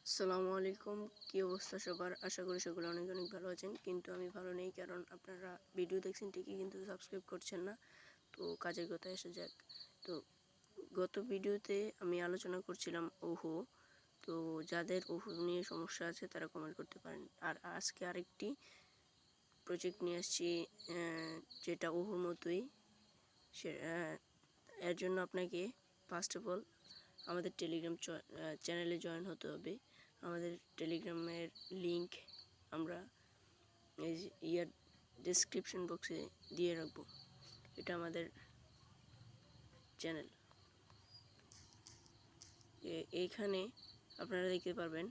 আসসালামু আলাইকুম। কি অবস্থা সবার? আশা করি সকলে অনেক অনেক ভালো আছেন, কিন্তু আমি ভালো নেই, কারণ আপনারা ভিডিও দেখছেন ঠিকই কিন্তু সাবস্ক্রাইব করছেন না। তো কাজের কথায় আসা যাক। তো গত ভিডিওতে আমি আলোচনা করছিলাম ওহো। তো যাদের ওহো নিয়ে সমস্যা আছে তারা কমেন্ট করতে পারেন। আর আজকে আরেকটি প্রজেক্ট নিয়ে আসছি, যেটা ওহোর মতোই। এর জন্য আপনাকে ফার্স্ট অফ অল আমাদের টেলিগ্রাম চ্যানেলে জয়েন হতে হবে। আমাদের টেলিগ্রামের লিংক আমরা ইয়ার ডেসক্রিপশন বক্সে দিয়ে রাখবো। এটা আমাদের চ্যানেল। এইখানে আপনারা দেখতে পারবেন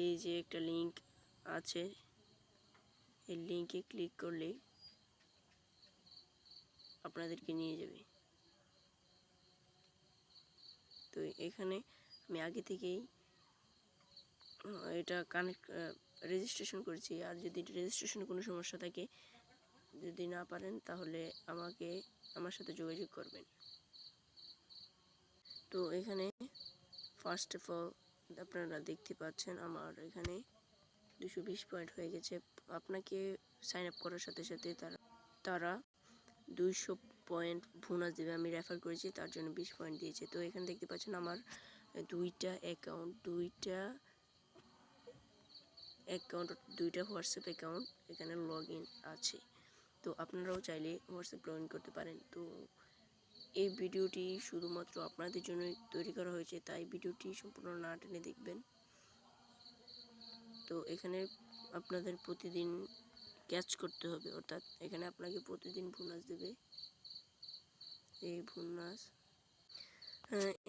এই যে একটা লিংক আছে, এই লিংকে ক্লিক করলেই আপনাদেরকে নিয়ে যাবে। তো এখানে আমি আগে থেকেই এটা রেজিস্ট্রেশন করেছি। আর যদি রেজিস্ট্রেশনে কোনো সমস্যা থাকে, যদি না পারেন, তাহলে আমার সাথে যোগাযোগ করবেন। তো এখানে ফার্স্ট অফ অল আপনারা দেখতে পাচ্ছেন আমার এখানে 220 পয়েন্ট হয়ে গেছে। আপনাকে সাইন আপ করার সাথে সাথে তারা 200 পয়েন্ট বোনাস দেবে। আমি রেফার করেছি, তার জন্য 20 পয়েন্ট দিয়েছে। তো এখানে দেখতে পাচ্ছেন আমার দুইটা হোয়াটসঅ্যাপ অ্যাকাউন্ট এখানে লগ ইন আছে। তো আপনারাও চাইলে হোয়াটসঅ্যাপ লগ ইন করতে পারেন। তো এই ভিডিওটি শুধুমাত্র আপনাদের জন্য তৈরি করা হয়েছে, তাই ভিডিওটি সম্পূর্ণ না টেনে দেখবেন। তো এখানে আপনাদের প্রতিদিন ক্যাচ করতে হবে, অর্থাৎ এখানে আপনাকে প্রতিদিন বোনাস দেবে। এই বোনাস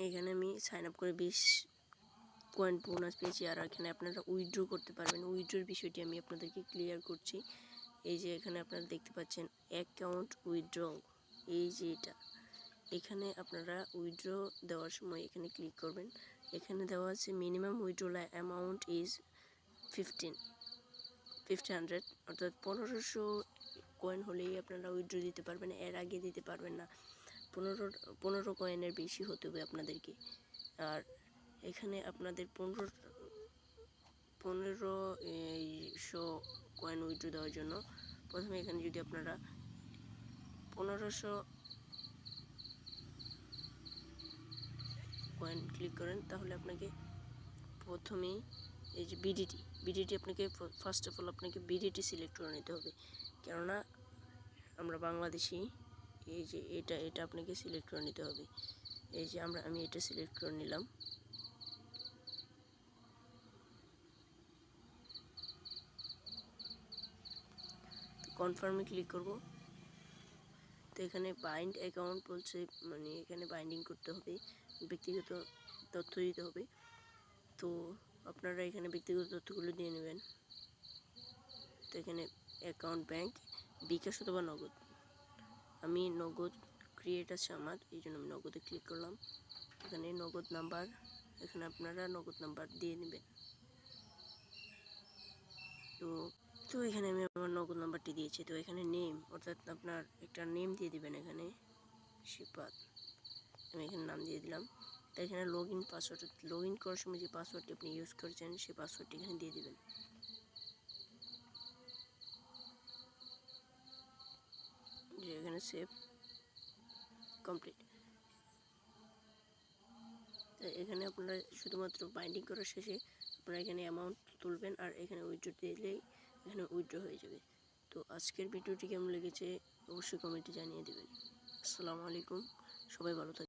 এখানে আমি সাইন আপ করে 20 পয়েন্ট বোনাস পেয়েছি। আর এখানে আপনারা উইথড্র করতে পারবেন। উইথড্রর বিষয়টি আমি আপনাদেরকে ক্লিয়ার করছি। এই যে এখানে আপনারা দেখতে পাচ্ছেন অ্যাকাউন্ট উইথড্র, এই যে এখানে আপনারা উইথড্র দেওয়ার সময় এখানে ক্লিক করবেন। এখানে দেওয়া আছে মিনিমাম উইথড্রল অ্যামাউন্ট ইজ 1500, অর্থাৎ 1500 কয়েন হলেই আপনারা উইথড্র দিতে পারবেন। এর আগে দিতে পারবেন না। 15 কয়েনের বেশি হতে হবে আপনাদেরকে। আর এখানে আপনাদের 1500 কয়েন উইথড্র দেওয়ার জন্য প্রথমে এখানে যদি আপনারা 1500 কয়েন ক্লিক করেন, তাহলে আপনাকে প্রথমেই এই যে বিডিটি আপনাকে ফার্স্ট অফ অল আপনাকে বিডিটি সিলেক্ট করে নিতে হবে, কেননা আমরা বাংলাদেশি। এই যে এটা আপনাকে সিলেক্ট করে নিতে হবে। এই যে আমি এটা সিলেক্ট করে নিলাম। কনফার্মে ক্লিক করব। তো এখানে বাইন্ড অ্যাকাউন্ট বলছে, মানে এখানে বাইন্ডিং করতে হবে, ব্যক্তিগত তথ্য দিতে হবে। তো আপনারা এখানে ব্যক্তিগত তথ্যগুলো দিয়ে নেবেন। তো এখানে অ্যাকাউন্ট ব্যাংক, বিকাশ অথবা নগদ। আমি নগদ ক্রিয়েট আছে আমার, এই জন্য আমি নগদে ক্লিক করলাম। এখানে নগদ নাম্বার, এখানে আপনারা নগদ নাম্বার দিয়ে নেবেন। তো এখানে আমি আমার নগদ নাম্বারটি দিয়েছি। তো এখানে নেম, অর্থাৎ আপনার একটা নেম দিয়ে দিবেন। এখানে শিপাত, আমি এখানে নাম দিয়ে দিলাম। তো এখানে log in password, log in করার সময় যে পাসওয়ার্ডটি আপনি ইউজ করছেন সেই পাসওয়ার্ডটি এখানে দিয়ে দিবেন। যে এখানে সেভ কমপ্লিট। তো এখানে আপনারা শুধুমাত্র বাইন্ডিং করার শেষে আপনারা এখানে অ্যামাউন্ট তুলবেন, আর এখানে উইথড্র দিলেই এখানে উইথড্র হয়ে যাবে। তো আজকের ভিডিওটি কেমন লেগেছে অবশ্যই কমেন্টে জানিয়ে দেবেন। আসসালামু আলাইকুম, সবাই ভালো থাকবেন।